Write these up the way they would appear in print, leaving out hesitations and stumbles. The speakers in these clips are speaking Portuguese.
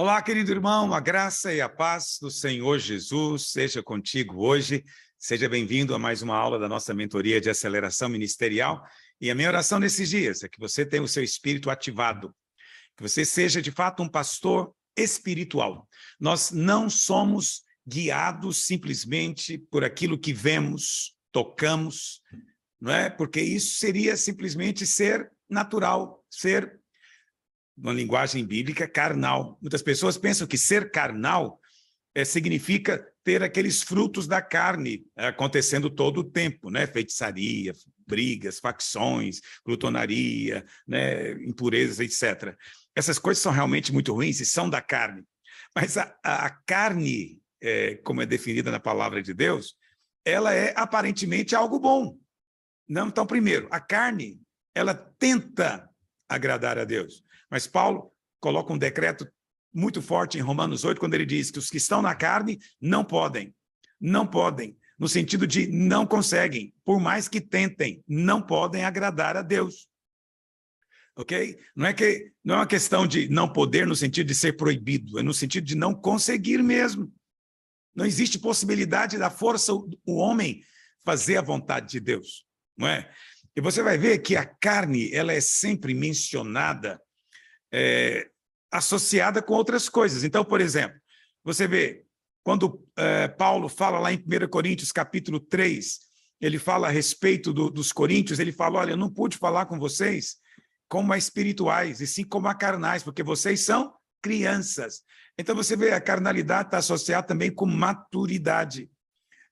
Olá, querido irmão, a graça e a paz do Senhor Jesus seja contigo hoje. Seja bem-vindo a mais uma aula da nossa mentoria de aceleração ministerial. E a minha oração nesses dias é que você tenha o seu espírito ativado, que você seja, de fato, um pastor espiritual. Nós não somos guiados simplesmente por aquilo que vemos, tocamos, não é? Porque isso seria simplesmente ser natural, ser, uma linguagem bíblica, carnal. Muitas pessoas pensam que ser carnal significa ter aqueles frutos da carne acontecendo todo o tempo, né? Feitiçaria, brigas, facções, glutonaria, né? Impurezas, etc. Essas coisas são realmente muito ruins e são da carne. Mas a carne, como é definida na palavra de Deus, ela é aparentemente algo bom. Não, então, primeiro, a carne, ela tenta agradar a Deus. Mas Paulo coloca um decreto muito forte em Romanos 8, quando ele diz que os que estão na carne não podem, no sentido de não conseguem, por mais que tentem, não podem agradar a Deus. Ok? Não é uma questão de não poder no sentido de ser proibido, é no sentido de não conseguir mesmo. Não existe possibilidade da força, o homem, fazer a vontade de Deus, não é? E você vai ver que a carne, ela é sempre mencionada associada com outras coisas. Então, por exemplo, você vê, quando Paulo fala lá em 1 Coríntios, capítulo 3, ele fala a respeito dos coríntios, ele fala, olha, eu não pude falar com vocês como a espirituais, e sim como a carnais, porque vocês são crianças. Então, você vê, a carnalidade está associada também com maturidade.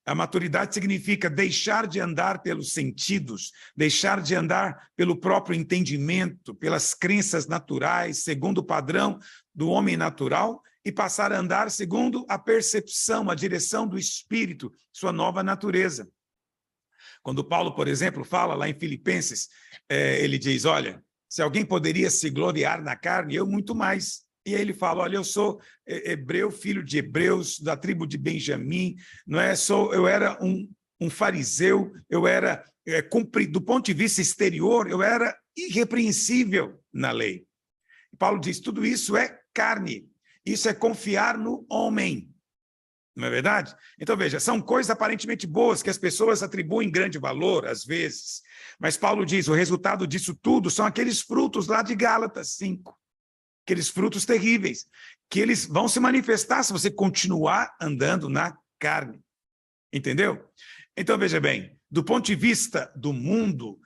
A maturidade significa deixar de andar pelos sentidos, deixar de andar pelo próprio entendimento, pelas crenças naturais, segundo o padrão do homem natural, e passar a andar segundo a percepção, a direção do Espírito, sua nova natureza. Quando Paulo, por exemplo, fala lá em Filipenses, ele diz, olha, se alguém poderia se gloriar na carne, eu muito mais. E aí ele fala, olha, eu sou hebreu, filho de hebreus, da tribo de Benjamim, não é? Eu era um fariseu, eu era, do ponto de vista exterior, eu era irrepreensível na lei. E Paulo diz, tudo isso é carne, isso é confiar no homem, não é verdade? Então, veja, são coisas aparentemente boas que as pessoas atribuem grande valor, às vezes, mas Paulo diz, o resultado disso tudo são aqueles frutos lá de Gálatas 5. Aqueles frutos terríveis, que eles vão se manifestar se você continuar andando na carne. Entendeu? Então, veja bem, do ponto de vista do mundo,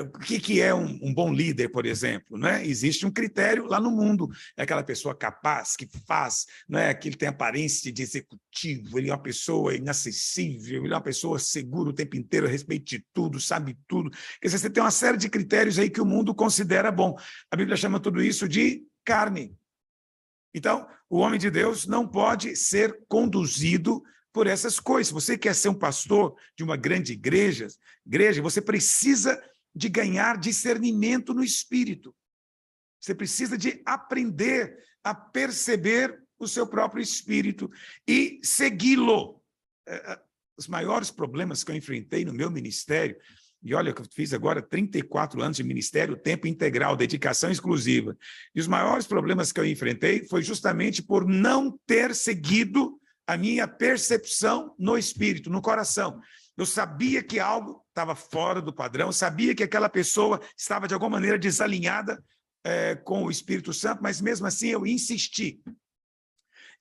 o que é um bom líder, por exemplo? Né? Existe um critério lá no mundo, é aquela pessoa capaz, que faz, né? Que ele tem aparência de executivo, ele é uma pessoa inacessível, ele é uma pessoa segura o tempo inteiro, a respeito de tudo, sabe tudo. Quer dizer, você tem uma série de critérios aí que o mundo considera bom. A Bíblia chama tudo isso de carne. Então, o homem de Deus não pode ser conduzido por essas coisas. Se você quer ser um pastor de uma grande igreja, você precisa de ganhar discernimento no espírito. Você precisa de aprender a perceber o seu próprio espírito e segui-lo. Os maiores problemas que eu enfrentei no meu ministério, e olha que eu fiz agora 34 anos de ministério, tempo integral, dedicação exclusiva, e os maiores problemas que eu enfrentei foi justamente por não ter seguido a minha percepção no espírito, no coração. Eu sabia que algo estava fora do padrão, sabia que aquela pessoa estava de alguma maneira desalinhada com o Espírito Santo, mas mesmo assim eu insisti.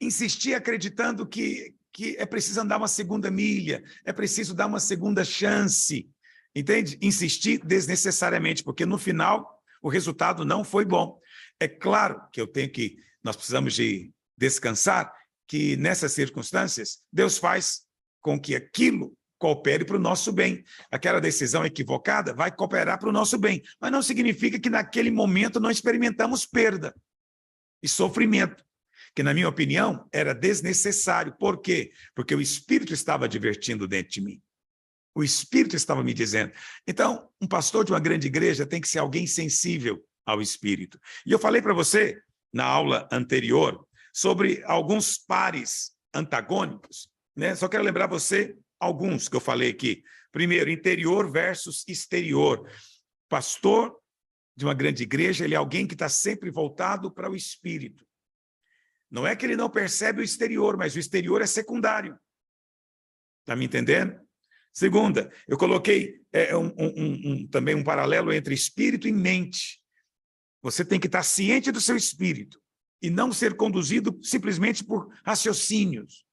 Insisti acreditando que é preciso andar uma segunda milha, é preciso dar uma segunda chance, entende? Insisti desnecessariamente, porque no final o resultado não foi bom. É claro que nós precisamos de descansar, que nessas circunstâncias Deus faz com que aquilo coopere para o nosso bem. Aquela decisão equivocada vai cooperar para o nosso bem, mas não significa que naquele momento não experimentamos perda e sofrimento, que, na minha opinião, era desnecessário. Por quê? Porque o Espírito estava advertindo dentro de mim. O Espírito estava me dizendo. Então, um pastor de uma grande igreja tem que ser alguém sensível ao Espírito. E eu falei para você, na aula anterior, sobre alguns pares antagônicos, né? Só quero lembrar você alguns que eu falei aqui. Primeiro, interior versus exterior. Pastor de uma grande igreja, ele é alguém que está sempre voltado para o Espírito. Não é que ele não percebe o exterior, mas o exterior é secundário. Está me entendendo? Segunda, eu coloquei também um paralelo entre espírito e mente. Você tem que estar ciente do seu espírito e não ser conduzido simplesmente por raciocínios.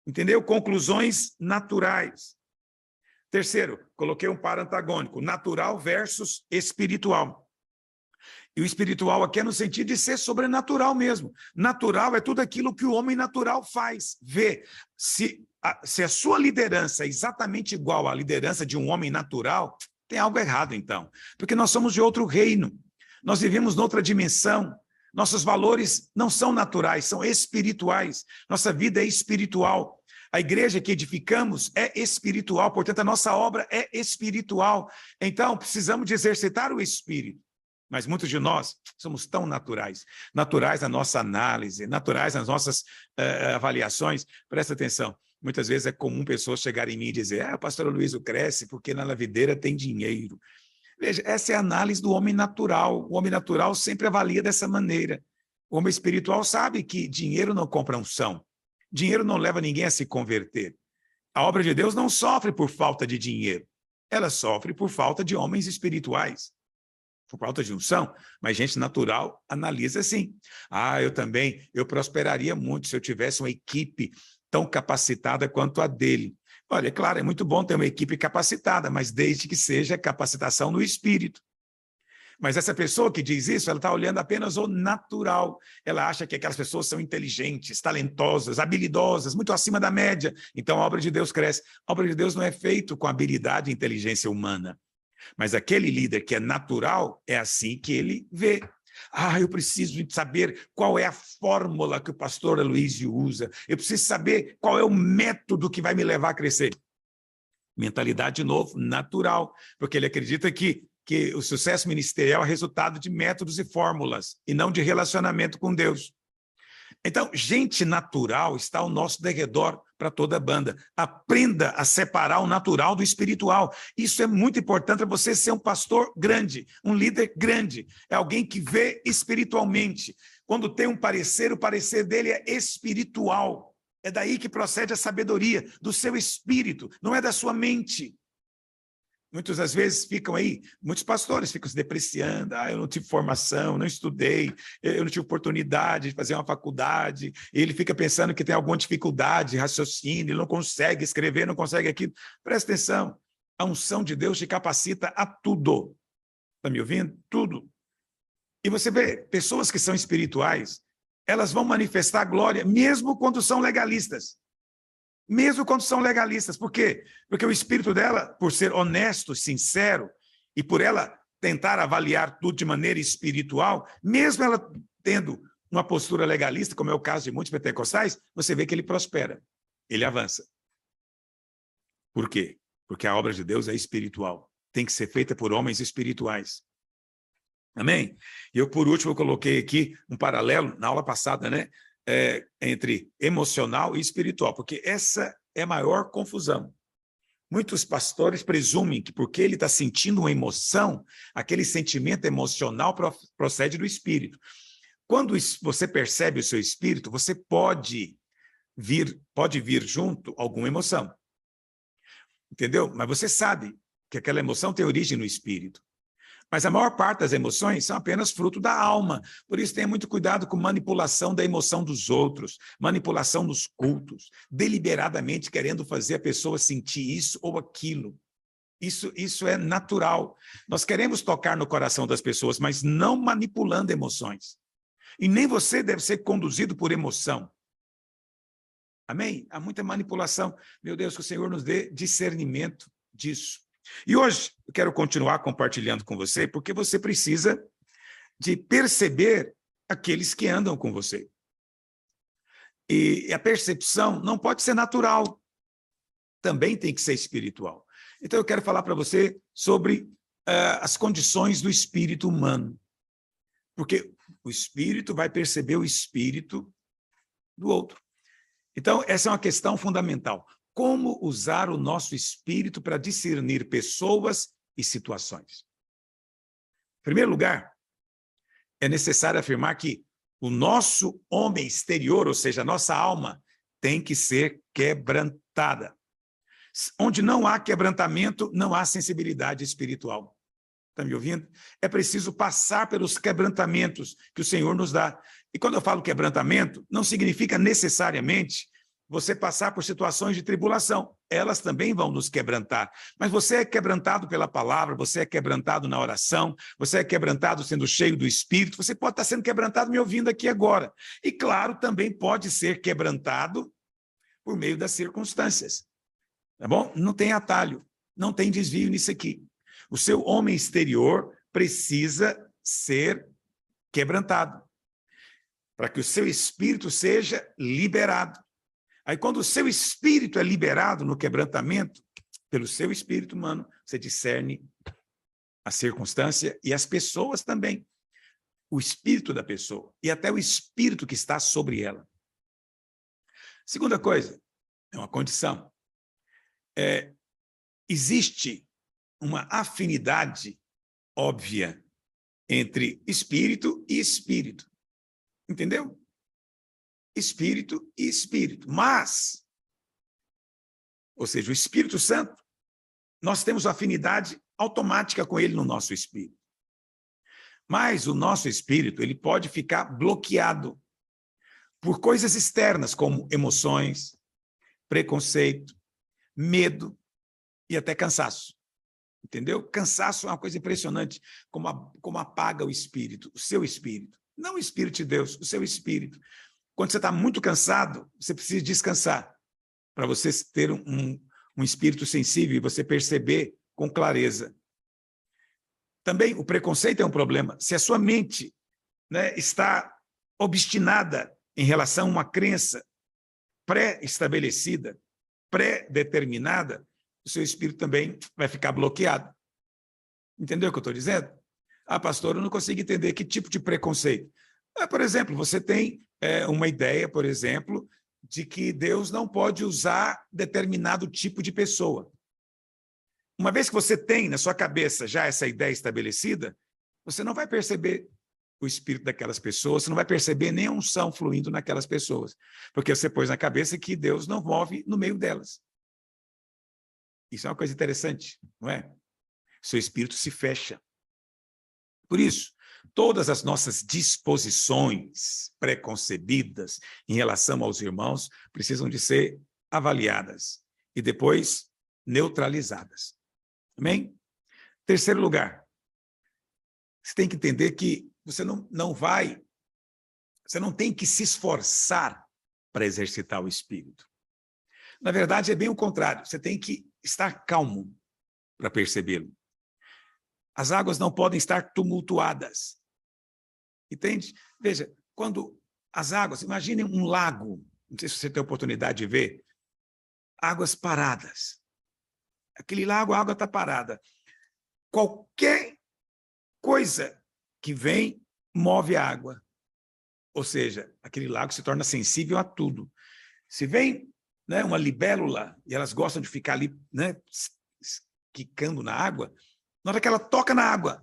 Entendeu? Conclusões naturais. Terceiro, coloquei um par antagônico, natural versus espiritual. E o espiritual aqui é no sentido de ser sobrenatural mesmo. Natural é tudo aquilo que o homem natural faz, vê. Se a sua liderança é exatamente igual à liderança de um homem natural, tem algo errado então. Porque nós somos de outro reino. Nós vivemos noutra dimensão. Nossos valores não são naturais, são espirituais. Nossa vida é espiritual. A igreja que edificamos é espiritual, portanto, a nossa obra é espiritual. Então, precisamos de exercitar o espírito. Mas muitos de nós somos tão naturais. Naturais na nossa análise, naturais nas nossas avaliações. Presta atenção. Muitas vezes é comum pessoas chegarem em mim e dizer: o pastor Aloysio cresce porque na lavideira tem dinheiro. Veja, essa é a análise do homem natural. O homem natural sempre avalia dessa maneira. O homem espiritual sabe que dinheiro não compra unção. Dinheiro não leva ninguém a se converter. A obra de Deus não sofre por falta de dinheiro. Ela sofre por falta de homens espirituais. Por falta de unção, mas gente natural analisa assim. Eu prosperaria muito se eu tivesse uma equipe tão capacitada quanto a dele. Olha, é claro, é muito bom ter uma equipe capacitada, mas desde que seja capacitação no espírito. Mas essa pessoa que diz isso, ela está olhando apenas o natural. Ela acha que aquelas pessoas são inteligentes, talentosas, habilidosas, muito acima da média. Então a obra de Deus cresce. A obra de Deus não é feita com habilidade e inteligência humana. Mas aquele líder que é natural, é assim que ele vê. Eu preciso saber qual é a fórmula que o pastor Aloysio usa. Eu preciso saber qual é o método que vai me levar a crescer. Mentalidade, de novo, natural. Porque ele acredita que o sucesso ministerial é resultado de métodos e fórmulas, e não de relacionamento com Deus. Então, gente natural está ao nosso derredor para toda a banda. Aprenda a separar o natural do espiritual. Isso é muito importante para você ser um pastor grande, um líder grande. É alguém que vê espiritualmente. Quando tem um parecer, o parecer dele é espiritual. É daí que procede a sabedoria, do seu espírito, não é da sua mente. Muitas das vezes ficam aí, muitos pastores ficam se depreciando. Eu não tive formação, não estudei, eu não tive oportunidade de fazer uma faculdade. E ele fica pensando que tem alguma dificuldade, raciocínio, ele não consegue escrever, não consegue aquilo. Presta atenção, a unção de Deus te capacita a tudo. Está me ouvindo? Tudo. E você vê, pessoas que são espirituais, elas vão manifestar glória, mesmo quando são legalistas. Mesmo quando são legalistas. Por quê? Porque o espírito dela, por ser honesto, sincero, e por ela tentar avaliar tudo de maneira espiritual, mesmo ela tendo uma postura legalista, como é o caso de muitos pentecostais, você vê que ele prospera, ele avança. Por quê? Porque a obra de Deus é espiritual. Tem que ser feita por homens espirituais. Amém? E eu, por último, eu coloquei aqui um paralelo, na aula passada, né? Entre emocional e espiritual, porque essa é a maior confusão. Muitos pastores presumem que porque ele está sentindo uma emoção, aquele sentimento emocional procede do espírito. Quando você percebe o seu espírito, você pode vir junto alguma emoção. Entendeu? Mas você sabe que aquela emoção tem origem no espírito. Mas a maior parte das emoções são apenas fruto da alma. Por isso, tenha muito cuidado com manipulação da emoção dos outros, manipulação nos cultos, deliberadamente querendo fazer a pessoa sentir isso ou aquilo. Isso é natural. Nós queremos tocar no coração das pessoas, mas não manipulando emoções. E nem você deve ser conduzido por emoção. Amém? Há muita manipulação. Meu Deus, que o Senhor nos dê discernimento disso. E hoje eu quero continuar compartilhando com você, porque você precisa de perceber aqueles que andam com você. E a percepção não pode ser natural, também tem que ser espiritual. Então eu quero falar para você sobre as condições do espírito humano, porque o espírito vai perceber o espírito do outro. Então essa é uma questão fundamental. Como usar o nosso espírito para discernir pessoas e situações? Em primeiro lugar, é necessário afirmar que O nosso homem exterior, ou seja, a nossa alma, tem que ser quebrantada. Onde não há quebrantamento, não há sensibilidade espiritual. Está me ouvindo? É preciso passar pelos quebrantamentos que o Senhor nos dá. E quando eu falo quebrantamento, não significa necessariamente você passar por situações de tribulação. Elas também vão nos quebrantar. Mas você é quebrantado pela palavra, você é quebrantado na oração, você é quebrantado sendo cheio do Espírito, você pode estar sendo quebrantado me ouvindo aqui agora. E, claro, também pode ser quebrantado por meio das circunstâncias. Tá bom? Não tem atalho, não tem desvio nisso aqui. O seu homem exterior precisa ser quebrantado, para que o seu espírito seja liberado. Aí, quando o seu espírito é liberado no quebrantamento, pelo seu espírito humano, você discerne a circunstância e as pessoas também. O espírito da pessoa e até o espírito que está sobre ela. Segunda coisa, é uma condição. Existe uma afinidade óbvia entre espírito e espírito. Entendeu? Espírito e espírito. Mas, ou seja, o Espírito Santo, nós temos afinidade automática com ele no nosso espírito. Mas o nosso espírito, ele pode ficar bloqueado por coisas externas, como emoções, preconceito, medo e até cansaço. Entendeu? Cansaço é uma coisa impressionante, como apaga o espírito, o seu espírito. Não o espírito de Deus, o seu espírito. Quando você está muito cansado, você precisa descansar, para você ter um espírito sensível e você perceber com clareza. Também o preconceito é um problema. Se a sua mente, né, está obstinada em relação a uma crença pré-estabelecida, pré-determinada, o seu espírito também vai ficar bloqueado. Entendeu o que eu estou dizendo? Ah, pastor, eu não consigo entender que tipo de preconceito. Por exemplo, você tem uma ideia, por exemplo, de que Deus não pode usar determinado tipo de pessoa. Uma vez que você tem na sua cabeça já essa ideia estabelecida, você não vai perceber o espírito daquelas pessoas, você não vai perceber nem a unção fluindo naquelas pessoas, porque você pôs na cabeça que Deus não move no meio delas. Isso é uma coisa interessante, não é? Seu espírito se fecha. Por isso, todas as nossas disposições preconcebidas em relação aos irmãos precisam de ser avaliadas e depois neutralizadas. Amém? Terceiro lugar, você tem que entender que você não tem que se esforçar para exercitar o espírito. Na verdade, é bem o contrário, você tem que estar calmo para percebê-lo. As águas não podem estar tumultuadas. Entende? Veja, quando as águas, imagine um lago, não sei se você tem a oportunidade de ver, águas paradas. Aquele lago, a água está parada. Qualquer coisa que vem, move a água. Ou seja, aquele lago se torna sensível a tudo. Se vem, né, uma libélula, e elas gostam de ficar ali, né, quicando na água, na hora que ela toca na água,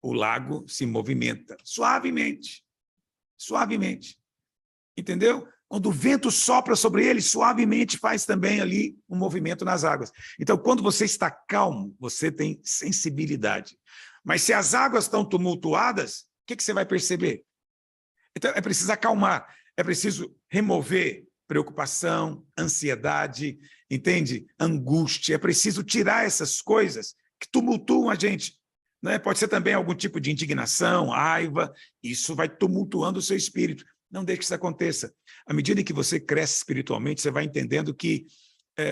o lago se movimenta suavemente, suavemente. Entendeu? Quando o vento sopra sobre ele, suavemente faz também ali um movimento nas águas. Então, quando você está calmo, você tem sensibilidade. Mas se as águas estão tumultuadas, o que você vai perceber? Então, é preciso acalmar, é preciso remover preocupação, ansiedade, entende? Angústia, é preciso tirar essas coisas que tumultuam a gente. Né? Pode ser também algum tipo de indignação, raiva, isso vai tumultuando o seu espírito. Não deixe que isso aconteça. À medida em que você cresce espiritualmente, você vai entendendo que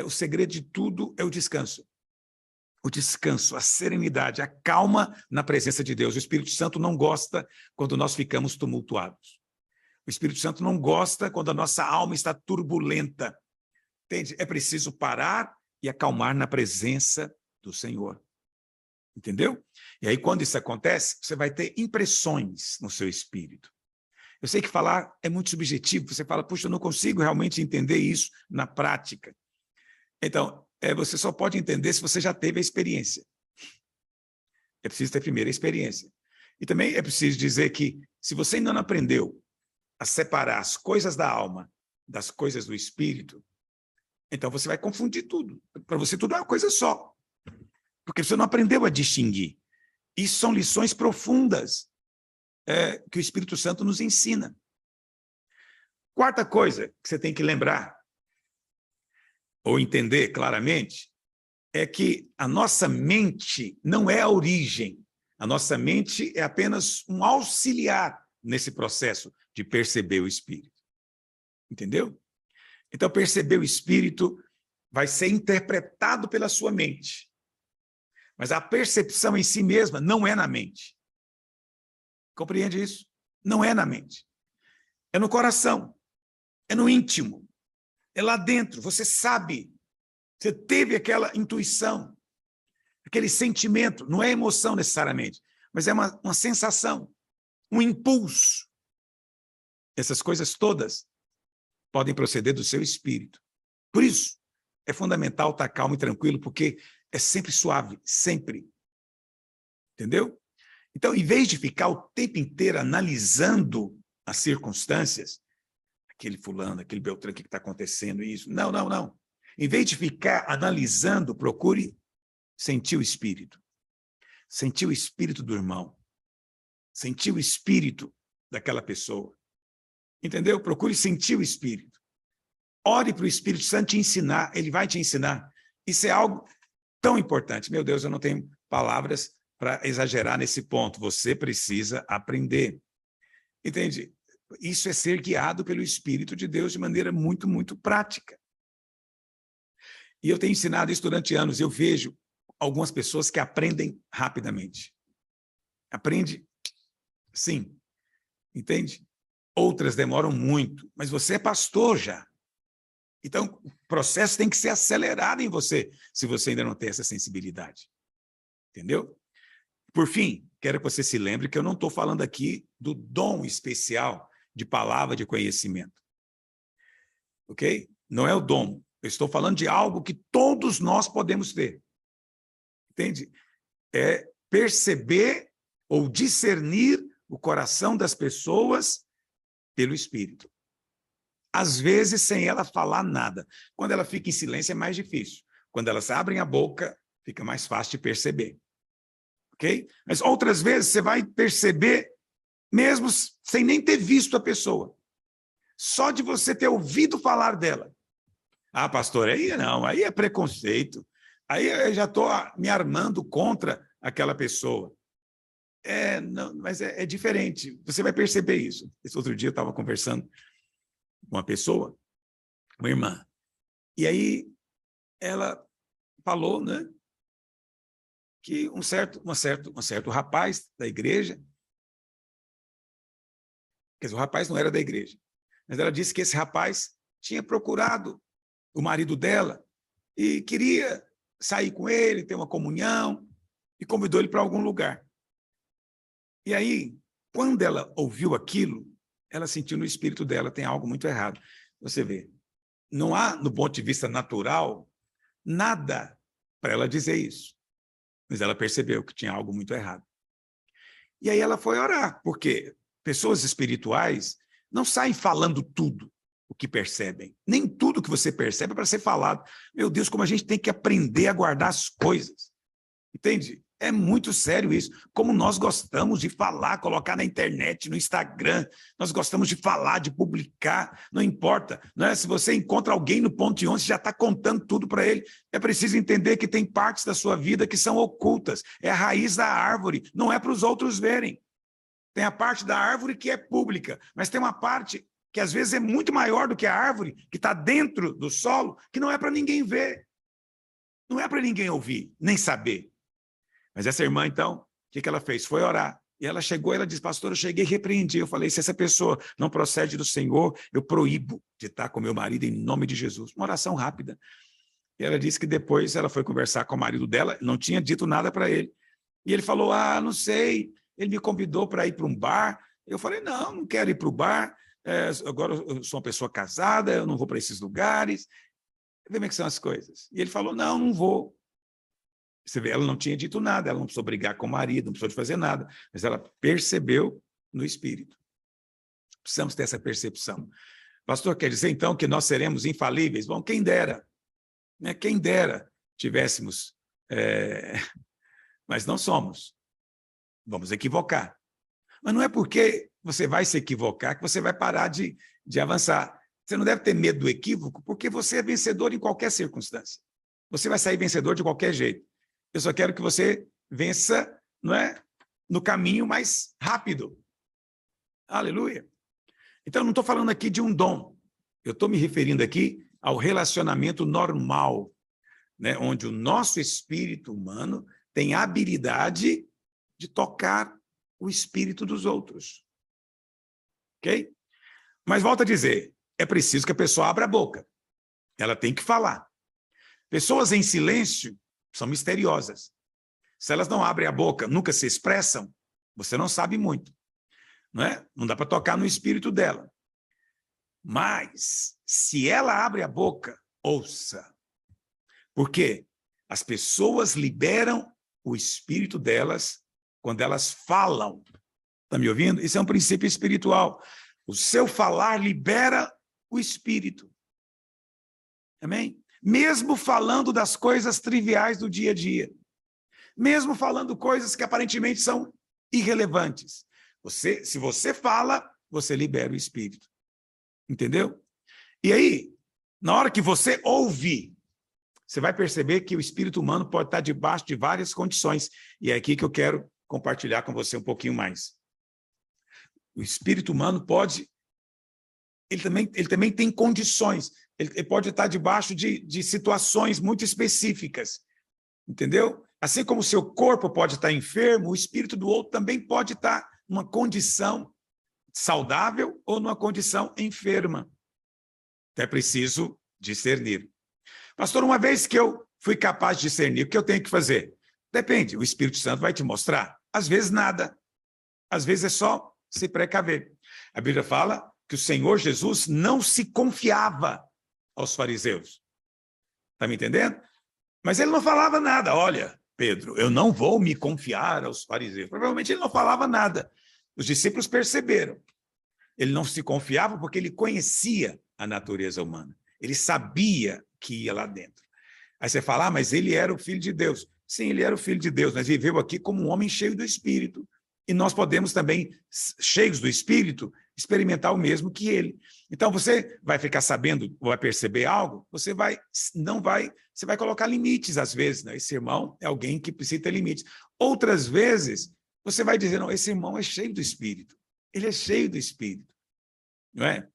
o segredo de tudo é o descanso. O descanso, a serenidade, a calma na presença de Deus. O Espírito Santo não gosta quando nós ficamos tumultuados. O Espírito Santo não gosta quando a nossa alma está turbulenta. Entende? É preciso parar e acalmar na presença do Senhor. Entendeu? E aí, quando isso acontece, você vai ter impressões no seu espírito. Eu sei que falar é muito subjetivo, você fala, puxa, eu não consigo realmente entender isso na prática. Então, você só pode entender se você já teve a experiência. É preciso ter primeiro a experiência. E também é preciso dizer que, se você ainda não aprendeu a separar as coisas da alma das coisas do espírito, então você vai confundir tudo. Para você tudo é uma coisa só. Porque você não aprendeu a distinguir. Isso são lições profundas que o Espírito Santo nos ensina. Quarta coisa que você tem que lembrar, ou entender claramente, é que a nossa mente não é a origem. A nossa mente é apenas um auxiliar nesse processo de perceber o Espírito. Entendeu? Então, perceber o Espírito vai ser interpretado pela sua mente. Mas a percepção em si mesma não é na mente. Compreende isso? Não é na mente. É no coração. É no íntimo. É lá dentro. Você sabe. Você teve aquela intuição. Aquele sentimento. Não é emoção necessariamente, mas é uma sensação. Um impulso. Essas coisas todas podem proceder do seu espírito. Por isso, é fundamental estar calmo e tranquilo, porque é sempre suave, sempre. Entendeu? Então, em vez de ficar o tempo inteiro analisando as circunstâncias, aquele fulano, aquele Beltrano, o que está acontecendo, isso. Não, não, não. Em vez de ficar analisando, procure sentir o espírito. Sentir o espírito do irmão. Sentir o espírito daquela pessoa. Entendeu? Procure sentir o espírito. Ore para o Espírito Santo te ensinar, ele vai te ensinar. Isso é algo tão importante. Meu Deus, eu não tenho palavras para exagerar nesse ponto. Você precisa aprender. Entende? Isso é ser guiado pelo Espírito de Deus de maneira muito, muito prática. E eu tenho ensinado isso durante anos. Eu vejo algumas pessoas que aprendem rapidamente. Aprende, sim. Entende? Outras demoram muito. Mas você é pastor já. Então, o processo tem que ser acelerado em você, se você ainda não tem essa sensibilidade. Entendeu? Por fim, quero que você se lembre que eu não estou falando aqui do dom especial de palavra de conhecimento. Ok? Não é o dom. Eu estou falando de algo que todos nós podemos ter. Entende? É perceber ou discernir o coração das pessoas pelo Espírito. Às vezes, sem ela falar nada. Quando ela fica em silêncio, é mais difícil. Quando elas abrem a boca, fica mais fácil de perceber. Ok? Mas outras vezes, você vai perceber, mesmo sem nem ter visto a pessoa. Só de você ter ouvido falar dela. Ah, pastor, aí não, aí é preconceito. Aí eu já estou me armando contra aquela pessoa. Não, mas é diferente. Você vai perceber isso. Esse outro dia eu estava conversando uma pessoa, uma irmã, e aí ela falou, né, que um certo rapaz da igreja, quer dizer, o rapaz não era da igreja, mas ela disse que esse rapaz tinha procurado o marido dela e queria sair com ele, ter uma comunhão, e convidou ele para algum lugar. E aí, quando ela ouviu aquilo, ela sentiu no espírito dela, tem algo muito errado. Você vê, não há, no ponto de vista natural, nada para ela dizer isso. Mas ela percebeu que tinha algo muito errado. E aí ela foi orar, porque pessoas espirituais não saem falando tudo o que percebem. Nem tudo que você percebe é para ser falado. Meu Deus, como a gente tem que aprender a guardar as coisas. Entende? É muito sério isso. Como nós gostamos de falar, colocar na internet, no Instagram, nós gostamos de falar, de publicar, não importa. Não é? Se você encontra alguém no ponto de ônibus, já está contando tudo para ele. É preciso entender que tem partes da sua vida que são ocultas. É a raiz da árvore, não é para os outros verem. Tem a parte da árvore que é pública, mas tem uma parte que às vezes é muito maior do que a árvore, que está dentro do solo, que não é para ninguém ver. Não é para ninguém ouvir, nem saber. Mas essa irmã, então, o que ela fez? Foi orar. E ela chegou, ela disse, pastor, eu cheguei e repreendi. Eu falei, se essa pessoa não procede do Senhor, eu proíbo de estar com meu marido em nome de Jesus. Uma oração rápida. E ela disse que depois ela foi conversar com o marido dela, não tinha dito nada para ele. E ele falou, não sei, ele me convidou para ir para um bar. Eu falei, não quero ir para o bar. Agora eu sou uma pessoa casada, eu não vou para esses lugares. Vê como é que são as coisas. E ele falou, não vou. Você vê, ela não tinha dito nada, ela não precisou brigar com o marido, não precisou de fazer nada, mas ela percebeu no espírito. Precisamos ter essa percepção. Pastor, quer dizer, então, que nós seremos infalíveis? Bom, quem dera, né? Quem dera tivéssemos, mas não somos. Vamos equivocar. Mas não é porque você vai se equivocar que você vai parar de avançar. Você não deve ter medo do equívoco, porque você é vencedor em qualquer circunstância. Você vai sair vencedor de qualquer jeito. Eu só quero que você vença, não é, no caminho mais rápido. Aleluia. Então, eu não estou falando aqui de um dom. Eu estou me referindo aqui ao relacionamento normal, né, onde o nosso espírito humano tem a habilidade de tocar o espírito dos outros. Ok? Mas volto a dizer, é preciso que a pessoa abra a boca. Ela tem que falar. Pessoas em silêncio são misteriosas. Se elas não abrem a boca, nunca se expressam, você não sabe muito. Não é? Não dá para tocar no espírito dela. Mas, se ela abre a boca, ouça. Por quê? As pessoas liberam o espírito delas quando elas falam. Está me ouvindo? Isso é um princípio espiritual. O seu falar libera o espírito. Amém? Mesmo falando das coisas triviais do dia a dia. Mesmo falando coisas que aparentemente são irrelevantes. Se você fala, você libera o espírito. Entendeu? E aí, na hora que você ouve, você vai perceber que o espírito humano pode estar debaixo de várias condições. E é aqui que eu quero compartilhar com você um pouquinho mais. O espírito humano pode... Ele também tem condições. Ele pode estar debaixo de situações muito específicas. Entendeu? Assim como o seu corpo pode estar enfermo, o espírito do outro também pode estar numa condição saudável ou numa condição enferma. É preciso discernir. Pastor, uma vez que eu fui capaz de discernir, o que eu tenho que fazer? Depende, o Espírito Santo vai te mostrar. Às vezes nada. Às vezes é só se precaver. A Bíblia fala que o Senhor Jesus não se confiava aos fariseus. Está me entendendo? Mas ele não falava nada. Olha, Pedro, eu não vou me confiar aos fariseus. Provavelmente ele não falava nada. Os discípulos perceberam. Ele não se confiava porque ele conhecia a natureza humana. Ele sabia que ia lá dentro. Aí você fala, mas ele era o Filho de Deus. Sim, ele era o Filho de Deus, mas viveu aqui como um homem cheio do Espírito. E nós podemos também, cheios do Espírito, experimentar o mesmo que ele. Então você vai ficar sabendo, vai perceber algo, você vai colocar limites às vezes. Né? Esse irmão é alguém que precisa ter limites. Outras vezes, você vai dizer, não, esse irmão é cheio do Espírito. Ele é cheio do Espírito. Não é?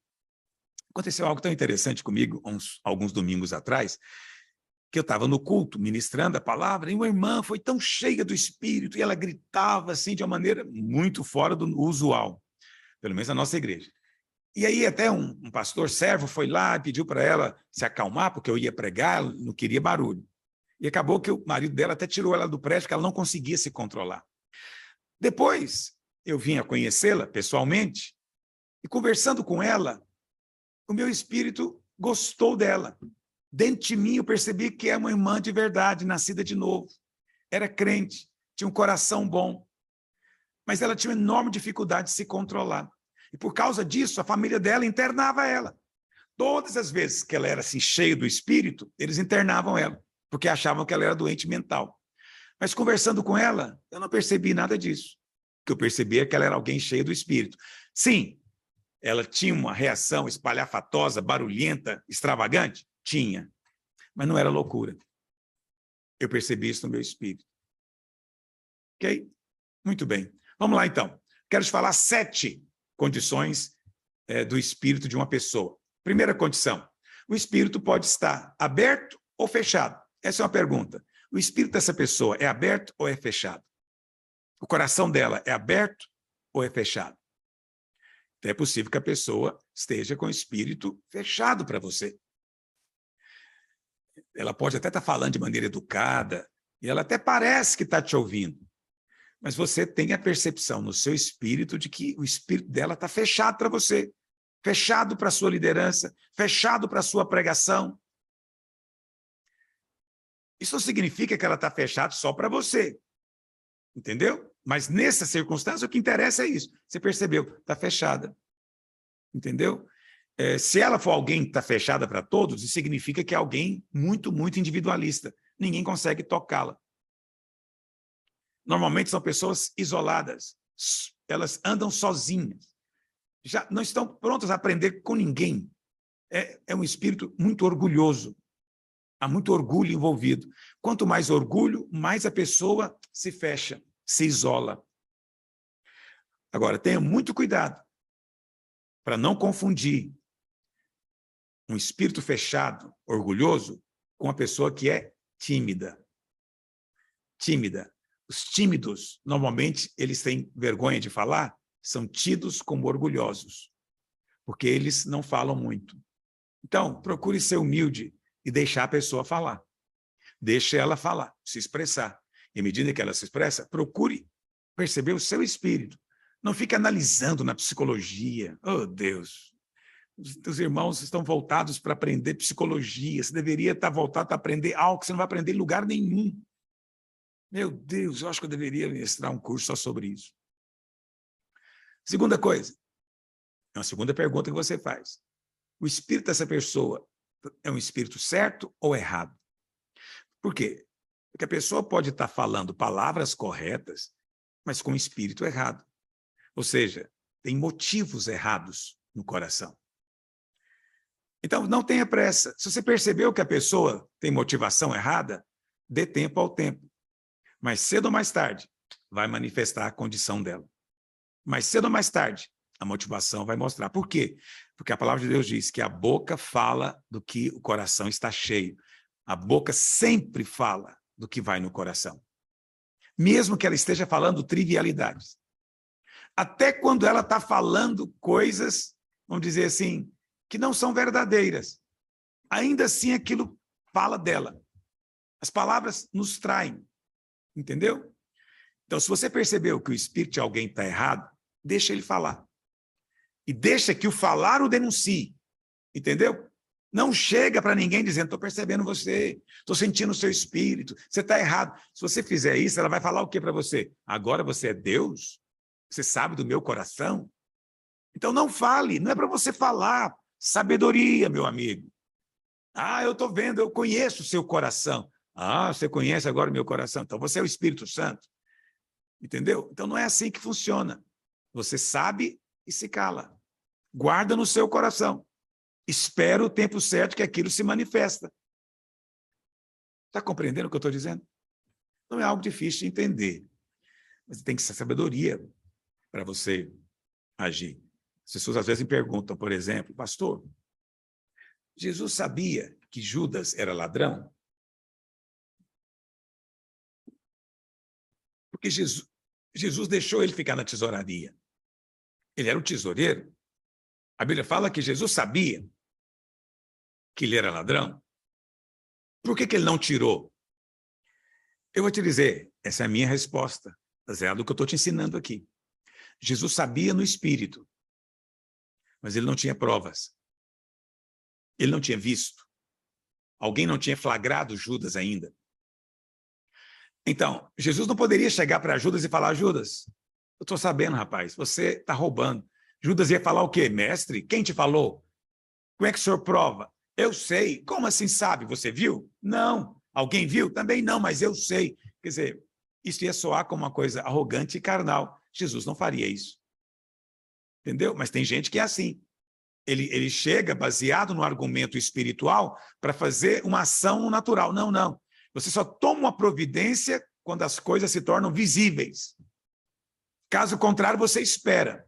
Aconteceu algo tão interessante comigo, alguns domingos atrás, que eu estava no culto, ministrando a palavra, e uma irmã foi tão cheia do Espírito, e ela gritava assim de uma maneira muito fora do usual, pelo menos na nossa igreja. E aí até um pastor servo foi lá e pediu para ela se acalmar, porque eu ia pregar, ela não queria barulho. E acabou que o marido dela até tirou ela do prédio, porque ela não conseguia se controlar. Depois, eu vim a conhecê-la pessoalmente, e conversando com ela, o meu espírito gostou dela. Dentro de mim eu percebi que é uma irmã de verdade, nascida de novo. Era crente, tinha um coração bom. Mas ela tinha uma enorme dificuldade de se controlar. E por causa disso, a família dela internava ela. Todas as vezes que ela era assim, cheia do espírito, eles internavam ela, porque achavam que ela era doente mental. Mas conversando com ela, eu não percebi nada disso. O que eu percebi é que ela era alguém cheia do espírito. Sim, ela tinha uma reação espalhafatosa, barulhenta, extravagante? Tinha, mas não era loucura. Eu percebi isso no meu espírito. Ok? Muito bem. Vamos lá, então. Quero te falar 7 condições do espírito de uma pessoa. Primeira condição, o espírito pode estar aberto ou fechado. Essa é uma pergunta. O espírito dessa pessoa é aberto ou é fechado? O coração dela é aberto ou é fechado? Então é possível que a pessoa esteja com o espírito fechado para você. Ela pode até estar falando de maneira educada, e ela até parece que está te ouvindo, mas você tem a percepção no seu espírito de que o espírito dela está fechado para você, fechado para a sua liderança, fechado para a sua pregação. Isso não significa que ela está fechada só para você, entendeu? Mas nessa circunstância o que interessa é isso. Você percebeu, está fechada. entendeu? Se ela for alguém que está fechada para todos, isso significa que é alguém muito, muito individualista. Ninguém consegue tocá-la. Normalmente são pessoas isoladas. Elas andam sozinhas. Já não estão prontas a aprender com ninguém. É um espírito muito orgulhoso. Há muito orgulho envolvido. Quanto mais orgulho, mais a pessoa se fecha, se isola. Agora, tenha muito cuidado para não confundir um espírito fechado, orgulhoso, com uma pessoa que é tímida. Tímida. Os tímidos, normalmente, eles têm vergonha de falar, são tidos como orgulhosos, porque eles não falam muito. Então, procure ser humilde e deixar a pessoa falar. Deixe ela falar, se expressar. E à medida que ela se expressa, procure perceber o seu espírito. Não fique analisando na psicologia. Oh, Deus! Os irmãos estão voltados para aprender psicologia. Você deveria estar voltado para aprender algo que você não vai aprender em lugar nenhum. Meu Deus, eu acho que eu deveria ministrar um curso só sobre isso. Segunda coisa, é uma segunda pergunta que você faz. O espírito dessa pessoa é um espírito certo ou errado? Por quê? Porque a pessoa pode estar falando palavras corretas, mas com o espírito errado. Ou seja, tem motivos errados no coração. Então, não tenha pressa. Se você percebeu que a pessoa tem motivação errada, dê tempo ao tempo. Mais cedo ou mais tarde, vai manifestar a condição dela. Mais cedo ou mais tarde, a motivação vai mostrar. Por quê? Porque a palavra de Deus diz que a boca fala do que o coração está cheio. A boca sempre fala do que vai no coração. Mesmo que ela esteja falando trivialidades. Até quando ela está falando coisas, vamos dizer assim, que não são verdadeiras. Ainda assim, aquilo fala dela. As palavras nos traem. Entendeu? Então, se você percebeu que o espírito de alguém está errado, deixa ele falar. E deixa que o falar o denuncie. Entendeu? Não chega para ninguém dizendo, estou percebendo você, estou sentindo o seu espírito, você está errado. Se você fizer isso, ela vai falar o que para você? Agora você é Deus? Você sabe do meu coração? Então não fale, não é para você falar. Sabedoria, meu amigo. Ah, eu estou vendo, eu conheço o seu coração. Ah, você conhece agora o meu coração, então você é o Espírito Santo. Entendeu? Então não é assim que funciona. Você sabe e se cala. Guarda no seu coração. Espera o tempo certo que aquilo se manifesta. Está compreendendo o que eu estou dizendo? Não é algo difícil de entender. Mas tem que ser sabedoria para você agir. As pessoas às vezes me perguntam, por exemplo, pastor, Jesus sabia que Judas era ladrão? Porque Jesus deixou ele ficar na tesouraria. Ele era o tesoureiro. A Bíblia fala que Jesus sabia que ele era ladrão. Por que ele não tirou? Eu vou te dizer, essa é a minha resposta, baseado no que eu estou te ensinando aqui. Jesus sabia no espírito, mas ele não tinha provas. Ele não tinha visto. Alguém não tinha flagrado Judas ainda. Então, Jesus não poderia chegar para Judas e falar, Judas, eu estou sabendo, rapaz, você está roubando. Judas ia falar o quê? Mestre, quem te falou? Como é que o senhor prova? Eu sei. Como assim sabe? Você viu? Não. Alguém viu? Também não, mas eu sei. Quer dizer, isso ia soar como uma coisa arrogante e carnal. Jesus não faria isso. Entendeu? Mas tem gente que é assim. Ele chega baseado no argumento espiritual para fazer uma ação natural. Não, não. Você só toma uma providência quando as coisas se tornam visíveis. Caso contrário, você espera.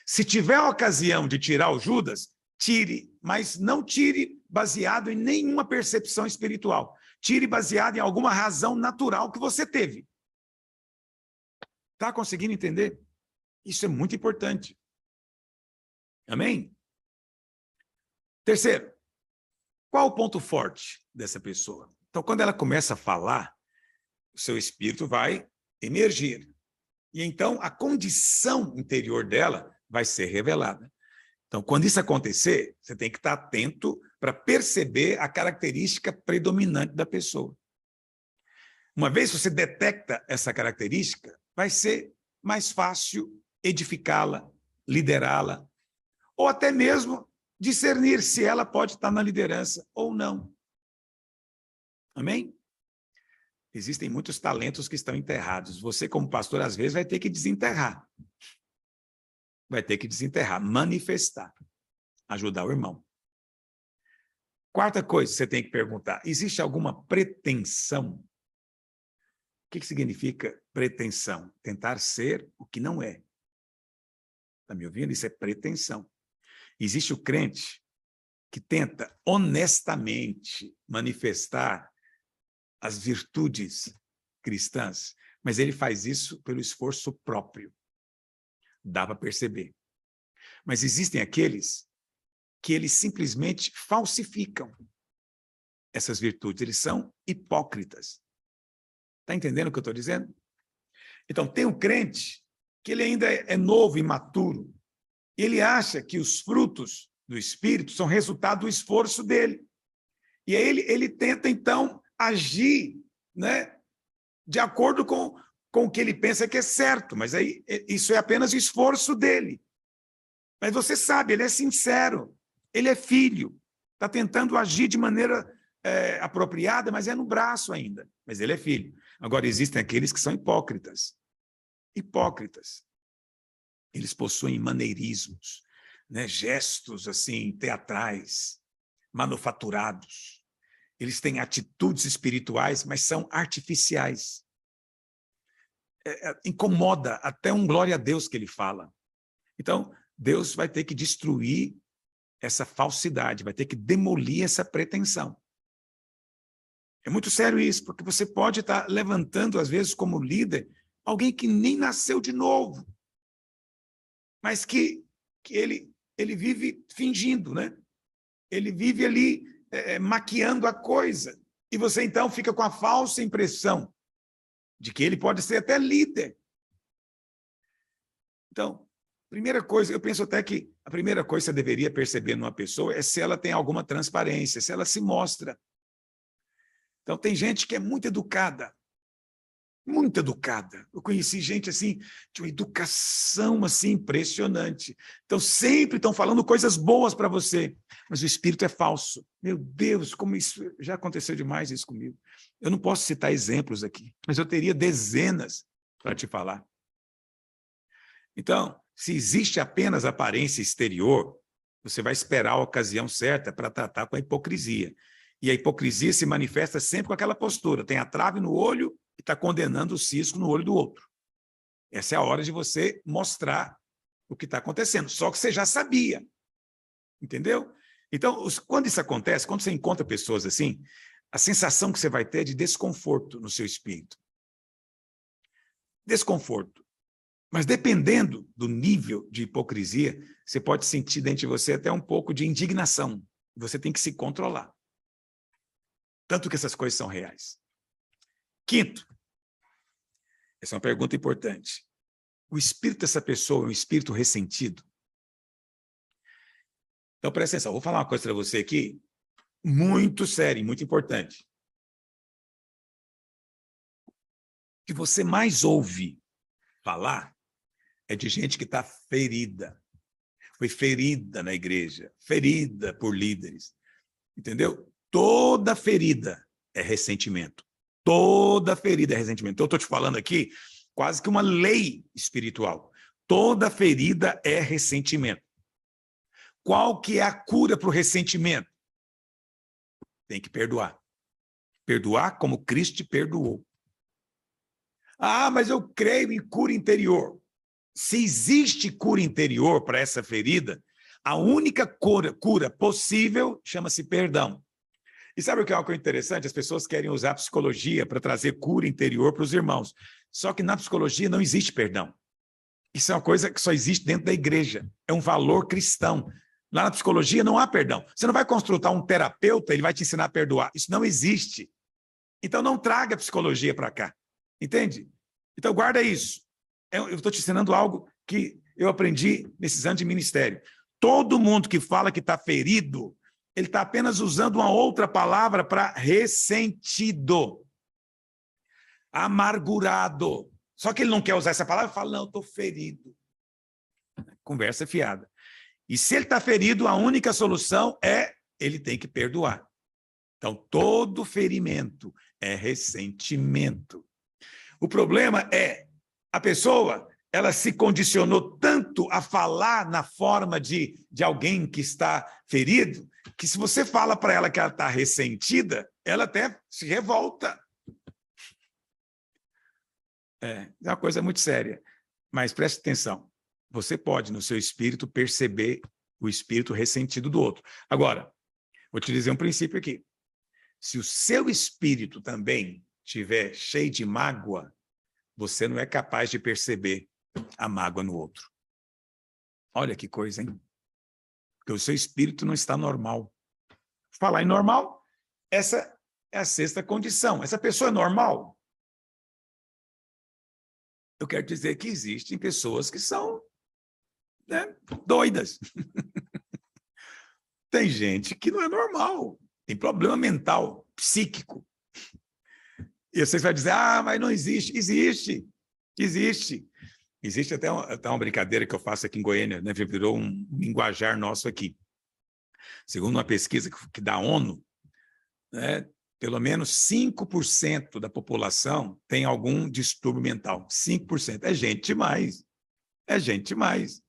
Se tiver a ocasião de tirar o Judas, tire, mas não tire baseado em nenhuma percepção espiritual. Tire baseado em alguma razão natural que você teve. Está conseguindo entender? Isso é muito importante. Amém? Terceiro, qual o ponto forte dessa pessoa? Então, quando ela começa a falar, o seu espírito vai emergir. E então, a condição interior dela vai ser revelada. Então, quando isso acontecer, você tem que estar atento para perceber a característica predominante da pessoa. Uma vez que você detecta essa característica, vai ser mais fácil edificá-la, liderá-la, ou até mesmo discernir se ela pode estar na liderança ou não. Amém? Existem muitos talentos que estão enterrados. Você, como pastor, às vezes vai ter que desenterrar. Vai ter que desenterrar, manifestar, ajudar o irmão. Quarta coisa que você tem que perguntar, existe alguma pretensão? O que significa pretensão? Tentar ser o que não é. Está me ouvindo? Isso é pretensão. Existe o crente que tenta honestamente manifestar as virtudes cristãs, mas ele faz isso pelo esforço próprio. Dá para perceber. Mas existem aqueles que eles simplesmente falsificam essas virtudes. Eles são hipócritas. Está entendendo o que eu estou dizendo? Então, tem um crente que ele ainda é novo, imaturo. Ele acha que os frutos do Espírito são resultado do esforço dele. E aí ele tenta, então, agir, né, de acordo com o que ele pensa que é certo, mas aí isso é apenas o esforço dele. Mas você sabe, ele é sincero, ele é filho, está tentando agir de maneira apropriada, mas é no braço ainda, mas ele é filho. Agora, existem aqueles que são hipócritas. Hipócritas. Eles possuem maneirismos, né, gestos assim, teatrais, manufaturados. Eles têm atitudes espirituais, mas são artificiais. Incomoda até um glória a Deus que ele fala. Então, Deus vai ter que destruir essa falsidade, vai ter que demolir essa pretensão. É muito sério isso, porque você pode estar levantando, às vezes, como líder, alguém que nem nasceu de novo, mas que ele vive fingindo, né? Ele vive ali maquiando a coisa. E você, então, fica com a falsa impressão de que ele pode ser até líder. Então, primeira coisa, eu penso até que a primeira coisa que você deveria perceber numa pessoa é se ela tem alguma transparência, se ela se mostra. Então, tem gente que é muito educada. Muito educada. Eu conheci gente assim, de uma educação assim impressionante. Então, sempre estão falando coisas boas para você, mas o espírito é falso. Meu Deus, como isso já aconteceu demais isso comigo. Eu não posso citar exemplos aqui, mas eu teria dezenas para te falar. Então, se existe apenas aparência exterior, você vai esperar a ocasião certa para tratar com a hipocrisia. E a hipocrisia se manifesta sempre com aquela postura, tem a trave no olho e está condenando o cisco no olho do outro. Essa é a hora de você mostrar o que está acontecendo, só que você já sabia, entendeu? Então, quando isso acontece, quando você encontra pessoas assim, a sensação que você vai ter é de desconforto no seu espírito. Desconforto. Mas dependendo do nível de hipocrisia, você pode sentir dentro de você até um pouco de indignação. Você tem que se controlar. Tanto que essas coisas são reais. Quinto, essa é uma pergunta importante. O espírito dessa pessoa é um espírito ressentido? Então, presta atenção, vou falar uma coisa para você aqui, muito séria e muito importante. O que você mais ouve falar é de gente que está ferida. Foi ferida na igreja, ferida por líderes. Entendeu? Toda ferida é ressentimento. Toda ferida é ressentimento. Então, eu estou te falando aqui quase que uma lei espiritual. Toda ferida é ressentimento. Qual que é a cura para o ressentimento? Tem que perdoar. Perdoar como Cristo te perdoou. Ah, mas eu creio em cura interior. Se existe cura interior para essa ferida, a única cura possível chama-se perdão. E sabe o que é algo interessante? As pessoas querem usar a psicologia para trazer cura interior para os irmãos. Só que na psicologia não existe perdão. Isso é uma coisa que só existe dentro da igreja. É um valor cristão. Lá na psicologia não há perdão. Você não vai consultar um terapeuta, ele vai te ensinar a perdoar. Isso não existe. Então não traga a psicologia para cá. Entende? Então guarda isso. Eu estou te ensinando algo que eu aprendi nesses anos de ministério. Todo mundo que fala que está ferido, ele está apenas usando uma outra palavra para ressentido, amargurado. Só que ele não quer usar essa palavra e fala, não, eu estou ferido. Conversa fiada. E se ele está ferido, a única solução é ele tem que perdoar. Então, todo ferimento é ressentimento. O problema é a pessoa, ela se condicionou tanto a falar na forma de alguém que está ferido, que se você fala para ela que ela está ressentida, ela até se revolta. É uma coisa muito séria. Mas preste atenção, você pode, no seu espírito, perceber o espírito ressentido do outro. Agora, vou te dizer um princípio aqui. Se o seu espírito também estiver cheio de mágoa, você não é capaz de perceber a mágoa no outro. Olha que coisa, hein? Porque o seu espírito não está normal. Falar em normal, essa é a sexta condição. Essa pessoa é normal? Eu quero dizer que existem pessoas que são, né, doidas. Tem gente que não é normal. Tem problema mental, psíquico. E vocês vão dizer, mas não existe. Existe, existe. Existe até uma brincadeira que eu faço aqui em Goiânia, né? Virou um linguajar nosso aqui. Segundo uma pesquisa que da ONU, né, pelo menos 5% da população tem algum distúrbio mental. 5%. É gente demais. É gente demais.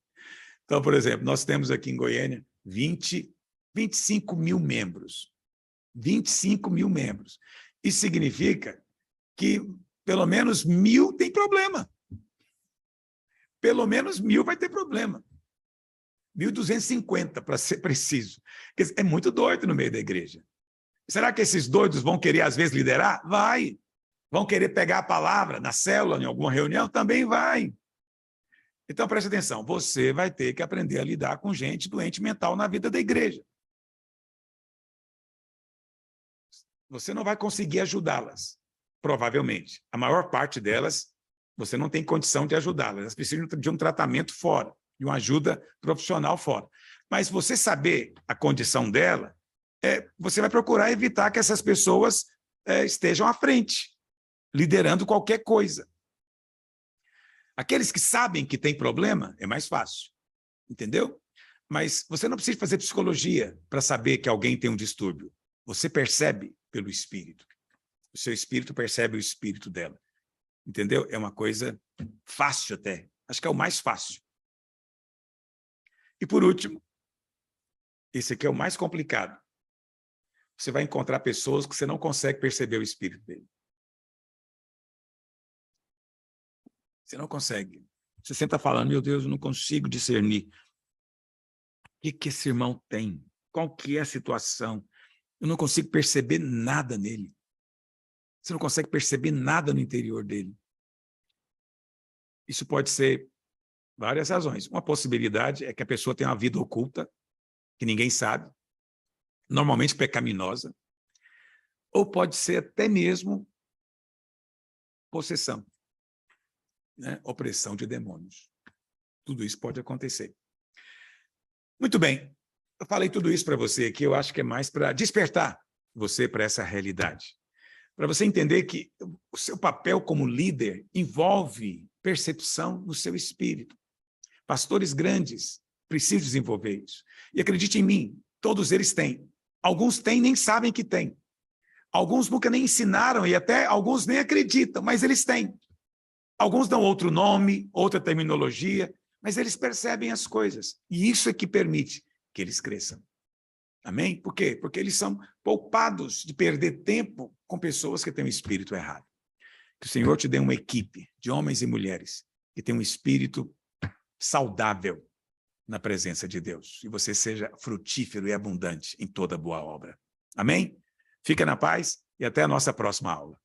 Então, por exemplo, nós temos aqui em Goiânia 25 mil membros. 25 mil membros. Isso significa que pelo menos 1.000 tem problema. Pelo menos 1.000 vai ter problema. 1.250, para ser preciso. É muito doido no meio da igreja. Será que esses doidos vão querer, às vezes, liderar? Vai. Vão querer pegar a palavra na célula, em alguma reunião? Também vai. Então, preste atenção. Você vai ter que aprender a lidar com gente doente mental na vida da igreja. Você não vai conseguir ajudá-las, provavelmente. A maior parte delas, você não tem condição de ajudá-las. Elas precisam de um tratamento fora, de uma ajuda profissional fora. Mas você saber a condição dela, você vai procurar evitar que essas pessoas estejam à frente, liderando qualquer coisa. Aqueles que sabem que tem problema, é mais fácil, entendeu? Mas você não precisa fazer psicologia para saber que alguém tem um distúrbio. Você percebe pelo espírito. O seu espírito percebe o espírito dela. Entendeu? É uma coisa fácil até. Acho que é o mais fácil. E por último, esse aqui é o mais complicado. Você vai encontrar pessoas que você não consegue perceber o espírito dele. Você não consegue. Você sempre está falando, meu Deus, eu não consigo discernir. O que esse irmão tem? Qual que é a situação? Eu não consigo perceber nada nele. Você não consegue perceber nada no interior dele. Isso pode ser várias razões. Uma possibilidade é que a pessoa tenha uma vida oculta, que ninguém sabe, normalmente pecaminosa, ou pode ser até mesmo possessão, né? Opressão de demônios. Tudo isso pode acontecer. Muito bem. Eu falei tudo isso para você aqui, eu acho que é mais para despertar você para essa realidade. Para você entender que o seu papel como líder envolve percepção no seu espírito. Pastores grandes precisam desenvolver isso. E acredite em mim, todos eles têm. Alguns têm e nem sabem que têm. Alguns nunca nem ensinaram e até alguns nem acreditam, mas eles têm. Alguns dão outro nome, outra terminologia, mas eles percebem as coisas. E isso é que permite que eles cresçam. Amém? Por quê? Porque eles são poupados de perder tempo com pessoas que têm um espírito errado. Que o Senhor te dê uma equipe de homens e mulheres que tem um espírito saudável na presença de Deus. E você seja frutífero e abundante em toda boa obra. Amém? Fica na paz e até a nossa próxima aula.